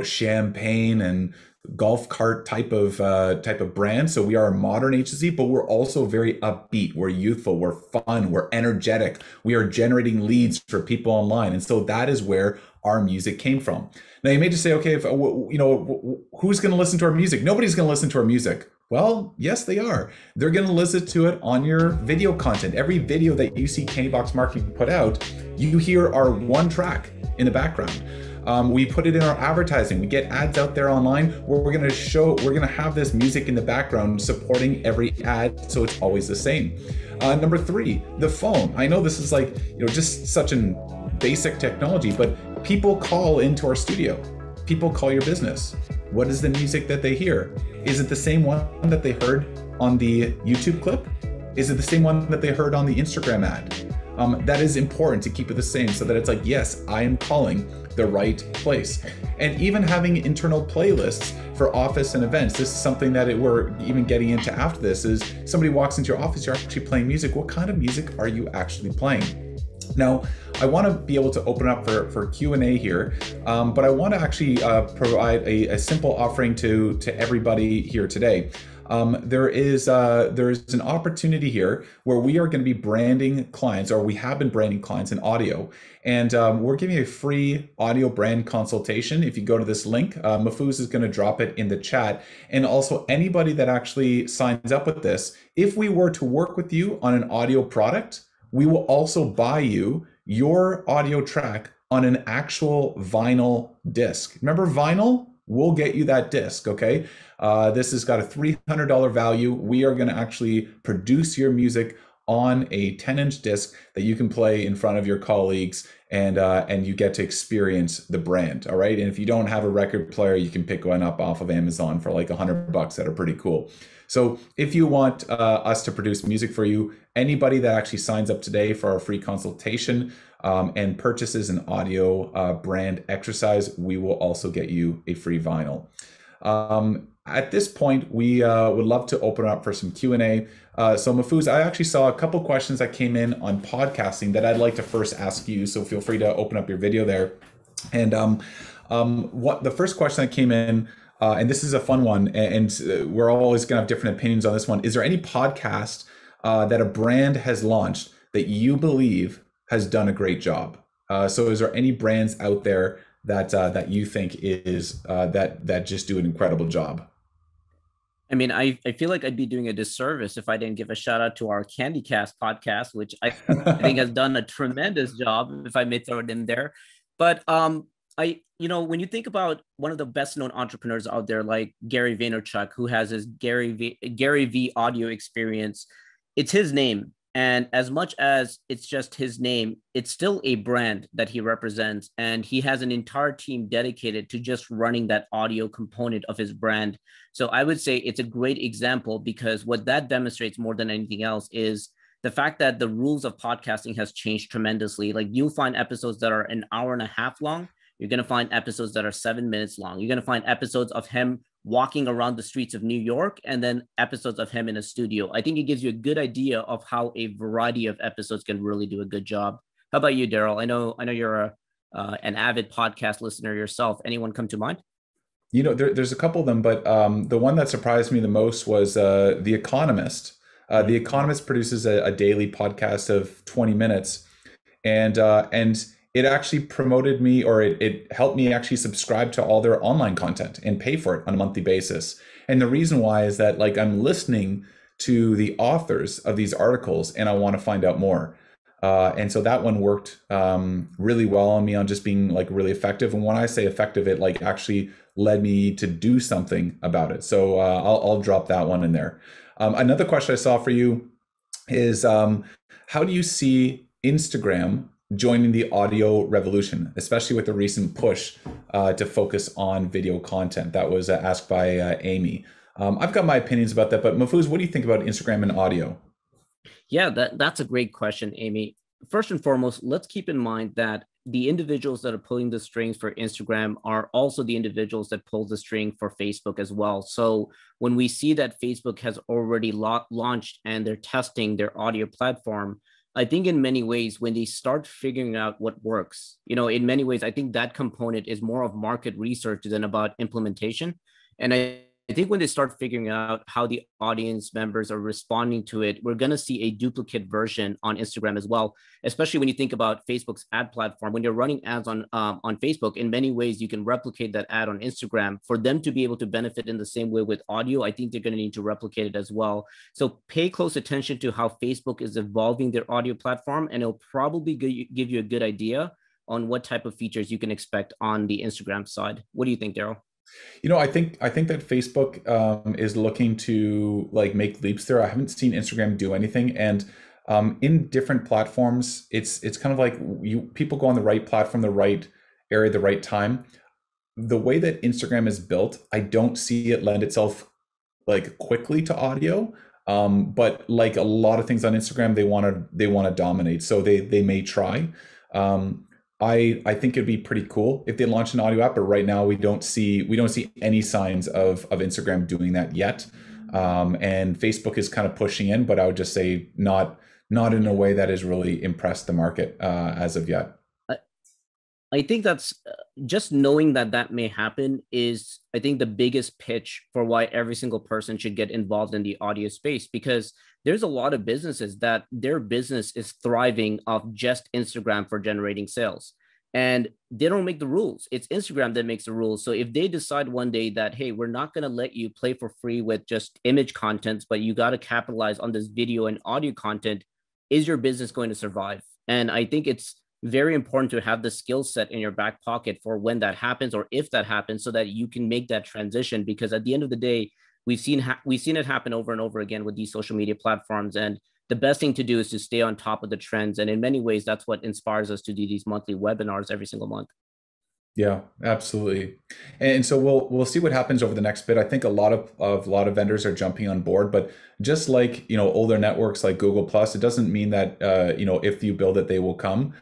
champagne and golf cart type of brand. So we are a modern agency, but we're also very upbeat. We're youthful. We're fun. We're energetic. We are generating leads for people online. And so that is where our music came from. Now you may just say, okay, who's going to listen to our music? Nobody's going to listen to our music. Well, yes, they are. They're going to listen to it on your video content. Every video that you see Candybox Marketing put out, you hear our one track in the background. We put it in our advertising. We get ads out there online where we're going to have this music in the background supporting every ad, so it's always the same. Number 3, the phone. I know this is like, just such an basic technology, but people call into our studio. People call your business. What is the music that they hear? Is it the same one that they heard on the YouTube clip? Is it the same one that they heard on the Instagram ad? That is important to keep it the same, so that it's like, yes, I am calling the right place. And even having internal playlists for office and events. This is something that we're even getting into after this, is somebody walks into your office, you're actually playing music. What kind of music are you actually playing? Now, I want to be able to open up for Q&A here, but I want to actually provide a simple offering to everybody here today. There is an opportunity here where we are going to be branding clients, or we have been branding clients in audio, and we're giving a free audio brand consultation. If you go to this link, Mahfuz is going to drop it in the chat, and also anybody that actually signs up with this, if we were to work with you on an audio product, we will also buy you your audio track on an actual vinyl disc. Remember vinyl? We'll get you that disc, okay? This has got a $300 value. We are going to actually produce your music on a 10-inch disc that you can play in front of your colleagues, and you get to experience the brand, all right? And if you don't have a record player, you can pick one up off of Amazon for like $100 that are pretty cool. So if you want us to produce music for you, anybody that actually signs up today for our free consultation and purchases an audio brand exercise, we will also get you a free vinyl. At this point, we would love to open up for some Q&A. So Mahfuz, I actually saw a couple questions that came in on podcasting that I'd like to first ask you, so feel free to open up your video there. And what the first question that came in, and this is a fun one, and we're always going to have different opinions on this one. Is there any podcast that a brand has launched that you believe has done a great job? So, is there any brands out there that you think is that just do an incredible job? I mean, I feel like I'd be doing a disservice if I didn't give a shout out to our CandyCast podcast, which I think has done a tremendous job, if I may throw it in there. But when you think about one of the best known entrepreneurs out there, like Gary Vaynerchuk, who has his Gary V audio experience, it's his name. And as much as it's just his name, it's still a brand that he represents. And he has an entire team dedicated to just running that audio component of his brand. So I would say it's a great example, because what that demonstrates more than anything else is the fact that the rules of podcasting has changed tremendously. Like, you'll find episodes that are an hour and a half long. You're going to find episodes that are 7 minutes long. You're going to find episodes of him walking around the streets of New York, and then episodes of him in a studio. I think it gives you a good idea of how a variety of episodes can really do a good job. How about you, Daryl? I know you're an avid podcast listener yourself. Anyone come to mind? There's a couple of them, but the one that surprised me the most was The Economist. The Economist produces a daily podcast of 20 minutes, and it actually promoted me, or it helped me actually subscribe to all their online content and pay for it on a monthly basis. And the reason why is that, like, I'm listening to the authors of these articles and I want to find out more. And so that one worked really well on me, on just being like really effective. And when I say effective, it like actually led me to do something about it. So I'll drop that one in there. Another question I saw for you is, how do you see Instagram joining the audio revolution, especially with the recent push to focus on video content? That was asked by Amy. I've got my opinions about that, but Mahfuz, what do you think about Instagram and audio? Yeah, that's a great question, Amy. First and foremost, let's keep in mind that the individuals that are pulling the strings for Instagram are also the individuals that pull the string for Facebook as well. So when we see that Facebook has already launched and they're testing their audio platform, I think in many ways, when they start figuring out what works, in many ways, I think that component is more of market research than about implementation. And I think when they start figuring out how the audience members are responding to it, we're going to see a duplicate version on Instagram as well, especially when you think about Facebook's ad platform. When you're running ads on Facebook, in many ways, you can replicate that ad on Instagram. For them to be able to benefit in the same way with audio, I think they're going to need to replicate it as well. So pay close attention to how Facebook is evolving their audio platform, and it'll probably give you a good idea on what type of features you can expect on the Instagram side. What do you think, Daryl? I think that Facebook is looking to like make leaps there. I haven't seen Instagram do anything, and in different platforms, it's kind of like people go on the right platform, the right area, the right time. The way that Instagram is built, I don't see it lend itself like quickly to audio. But like a lot of things on Instagram, they want to dominate, so they may try. I think it'd be pretty cool if they launch an audio app, but right now we don't see any signs of Instagram doing that yet. And Facebook is kind of pushing in, but I would just say not in a way that has really impressed the market as of yet. I think that's just knowing that may happen is, I think, the biggest pitch for why every single person should get involved in the audio space, because there's a lot of businesses that their business is thriving off just Instagram for generating sales. And they don't make the rules. It's Instagram that makes the rules. So if they decide one day that, hey, we're not going to let you play for free with just image content, but you got to capitalize on this video and audio content, is your business going to survive? And I think it's very important to have the skill set in your back pocket for when that happens, or if that happens, so that you can make that transition. Because at the end of the day, we've seen it happen over and over again with these social media platforms. And the best thing to do is to stay on top of the trends. And in many ways, that's what inspires us to do these monthly webinars every single month. Yeah, absolutely. And so we'll see what happens over the next bit. I think a lot of vendors are jumping on board, but just like, older networks like Google Plus, it doesn't mean that, if you build it, they will come.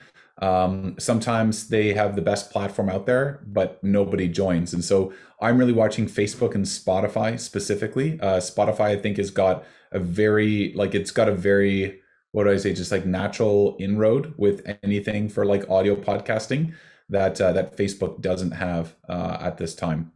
Sometimes they have the best platform out there, but nobody joins. And so I'm really watching Facebook and Spotify specifically. Spotify, I think, has got a very, what do I say, just like natural inroad with anything for like audio podcasting. that Facebook doesn't have at this time.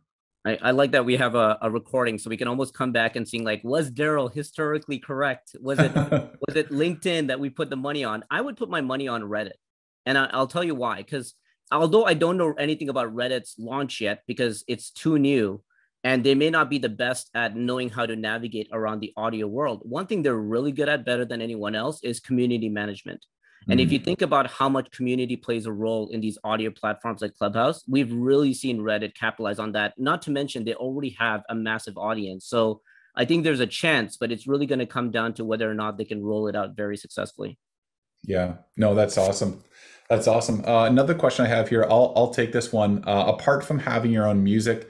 I like that we have a recording so we can almost come back and see like, was Daryl historically correct? Was it LinkedIn that we put the money on? I would put my money on Reddit. And I'll tell you why. Because although I don't know anything about Reddit's launch yet, because it's too new and they may not be the best at knowing how to navigate around the audio world, one thing they're really good at better than anyone else is community management. And if you think about how much community plays a role in these audio platforms like Clubhouse, we've really seen Reddit capitalize on that. Not to mention they already have a massive audience. So I think there's a chance, but it's really going to come down to whether or not they can roll it out very successfully. Yeah, no, that's awesome. That's awesome. Another question I have here, I'll take this one. Apart from having your own music,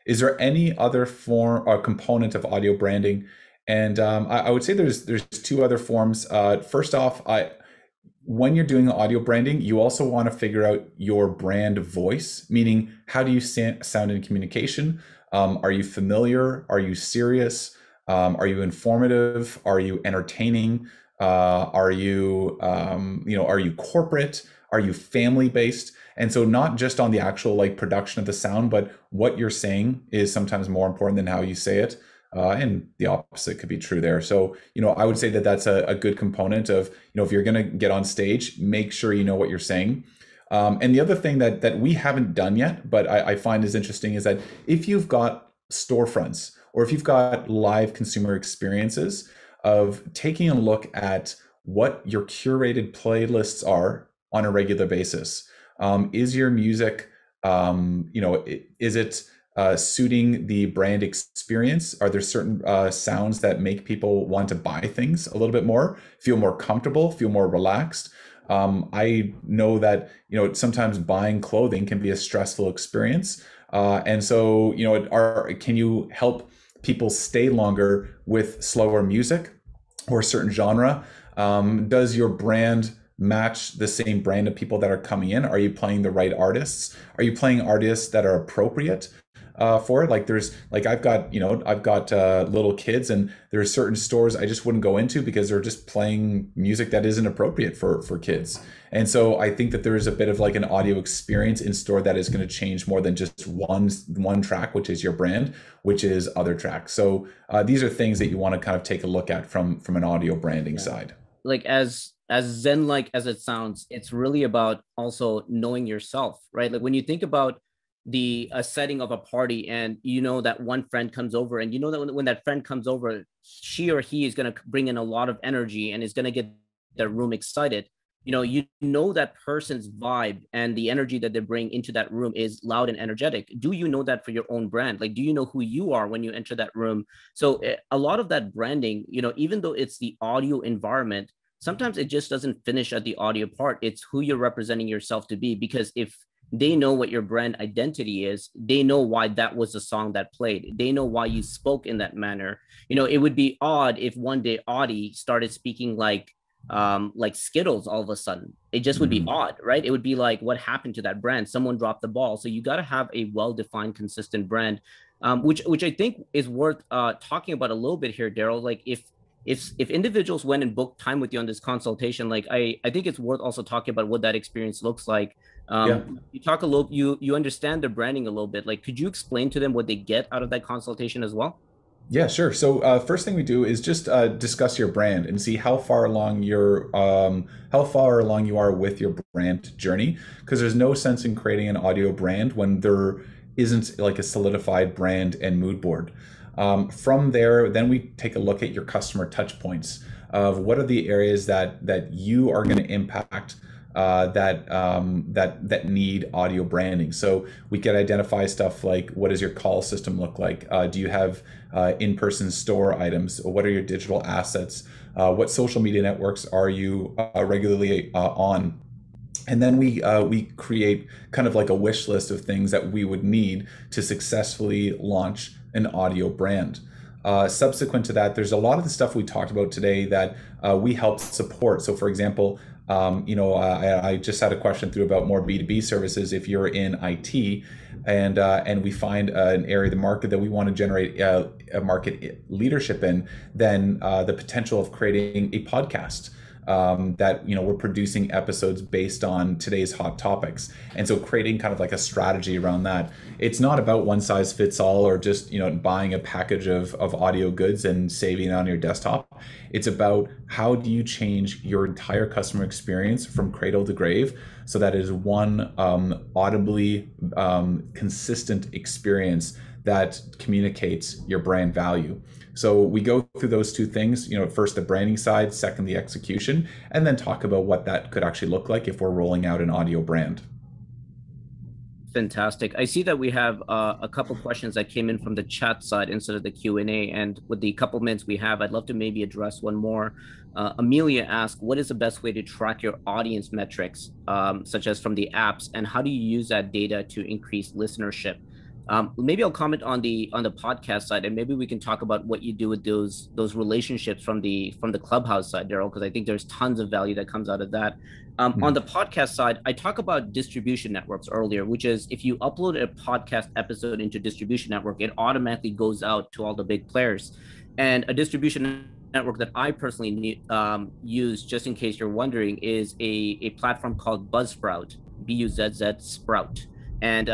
is there any other form or component of audio branding? And I would say there's two other forms. First off, when you're doing audio branding, you also want to figure out your brand voice, meaning how do you sound in communication? Are you familiar? Are you serious? Are you informative? Are you entertaining? Are you, are you corporate? Are you family based? And so not just on the actual like production of the sound, but what you're saying is sometimes more important than how you say it. And the opposite could be true there. So, I would say that that's a good component of, if you're going to get on stage, make sure you know what you're saying. And the other thing that we haven't done yet, but I find is interesting is that if you've got storefronts or if you've got live consumer experiences of taking a look at what your curated playlists are on a regular basis. Is your music, is it suiting the brand experience? Are there certain sounds that make people want to buy things a little bit more, feel more comfortable, feel more relaxed? I know that, sometimes buying clothing can be a stressful experience. And so, can you help people stay longer with slower music or a certain genre? Does your brand match the same brand of people that are coming in? Are you playing the right artists? Are you playing artists that are appropriate for it? Like I've got little kids, and there's certain stores I just wouldn't go into because they're just playing music that isn't appropriate for kids. And so I think that there is a bit of like an audio experience in store that is going to change more than just one track, which is your brand, which is other tracks. So these are things that you want to kind of take a look at from an audio branding side. Like as zen-like as it sounds, it's really about also knowing yourself, right? Like when you think about the setting of a party, and that one friend comes over, and that when that friend comes over, she or he is going to bring in a lot of energy and is going to get the room excited. That person's vibe and the energy that they bring into that room is loud and energetic. Do you know that for your own brand? Like, do you know who you are when you enter that room? So a lot of that branding, even though it's the audio environment, sometimes it just doesn't finish at the audio part. It's who you're representing yourself to be, because if they know what your brand identity is, they know why that was the song that played. They know why you spoke in that manner. It would be odd if one day Audi started speaking like Skittles all of a sudden. It just would be odd, right? It would be like, what happened to that brand? Someone dropped the ball. So you got to have a well-defined, consistent brand, which I think is worth talking about a little bit here, Daryl. Like if individuals went and booked time with you on this consultation, like I think it's worth also talking about what that experience looks like. You talk a little, you understand their branding a little bit. Like, could you explain to them what they get out of that consultation as well? Yeah, sure. So first thing we do is just discuss your brand and see how far along you are with your brand journey. Because there's no sense in creating an audio brand when there isn't like a solidified brand and mood board. From there, then we take a look at your customer touch points of what are the areas that you are going to impact that need audio branding. So we could identify stuff like, what does your call system look like? Do you have in-person store items? What are your digital assets? What social media networks are you regularly on? And then we create kind of like a wish list of things that we would need to successfully launch an audio brand. Subsequent to that, there's a lot of the stuff we talked about today that we help support. So for example, I just had a question through about more B2B services. If you're in IT and we find an area of the market that we want to generate a market leadership in, then the potential of creating a podcast that, you know, we're producing episodes based on today's hot topics. And so creating kind of like a strategy around that. It's not about one size fits all, or just, you know, buying a package of audio goods and saving it on your desktop. It's about how do you change your entire customer experience from cradle to grave, so that is one audibly consistent experience that communicates your brand value. So we go through those two things, you know, first the branding side, second the execution, and then talk about what that could actually look like if we're rolling out an audio brand. Fantastic. I see that we have a couple questions that came in from the chat side instead of the Q&A. And with the couple minutes we have, I'd love to maybe address one more. Amelia asked, what is the best way to track your audience metrics, such as from the apps, and how do you use that data to increase listenership? Maybe I'll comment on the podcast side, and maybe we can talk about what you do with those relationships from the Clubhouse side, Daryl, because I think there's tons of value that comes out of that. On the podcast side, I talk about distribution networks earlier, which is if you upload a podcast episode into distribution network, it automatically goes out to all the big players. And a distribution network that I personally use, just in case you're wondering, is a platform called Buzzsprout, Buzz Sprout. And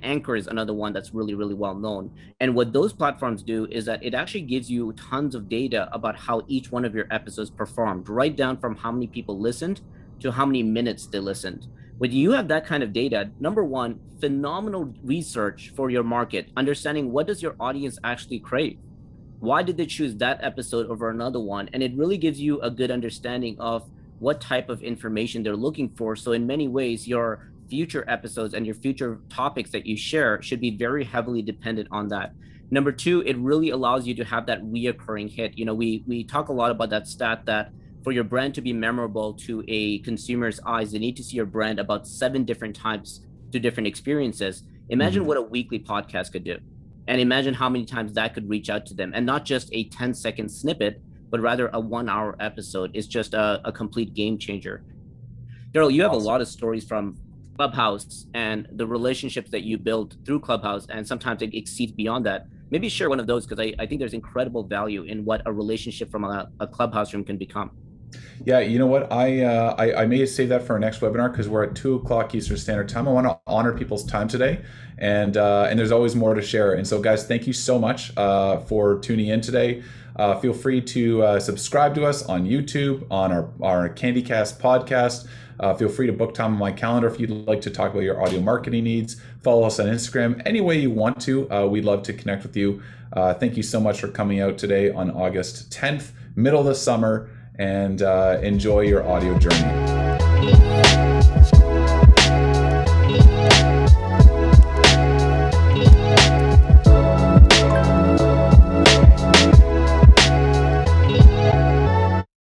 Anchor is another one that's really, really well known. And what those platforms do is that it actually gives you tons of data about how each one of your episodes performed, right down from how many people listened to how many minutes they listened. When you have that kind of data, number one, phenomenal research for your market, understanding what does your audience actually crave? Why did they choose that episode over another one? And it really gives you a good understanding of what type of information they're looking for. So in many ways, your future episodes and your future topics that you share should be very heavily dependent on that. Number two, it really allows you to have that reoccurring hit. You know, we talk a lot about that stat that for your brand to be memorable to a consumer's eyes, they need to see your brand about 7 different times to different experiences. Imagine what a weekly podcast could do. And imagine how many times that could reach out to them. And not just a 10-second snippet, but rather a 1-hour episode is just a complete game changer. Daryl, you have a lot of stories from Clubhouse and the relationships that you build through Clubhouse, and sometimes it exceeds beyond that. Maybe share one of those, because I think there's incredible value in what a relationship from a Clubhouse room can become. Yeah, you know what? I may save that for our next webinar, because we're at 2 o'clock Eastern Standard Time. I want to honor people's time today, and there's always more to share. And so, guys, thank you so much for tuning in today. Feel free to subscribe to us on YouTube, on our CandyCast podcast. Feel free to book time on my calendar if you'd like to talk about your audio marketing needs. Follow us on Instagram any way you want to. We'd love to connect with you. Thank you so much for coming out today on August 10th, middle of the summer, and enjoy your audio journey.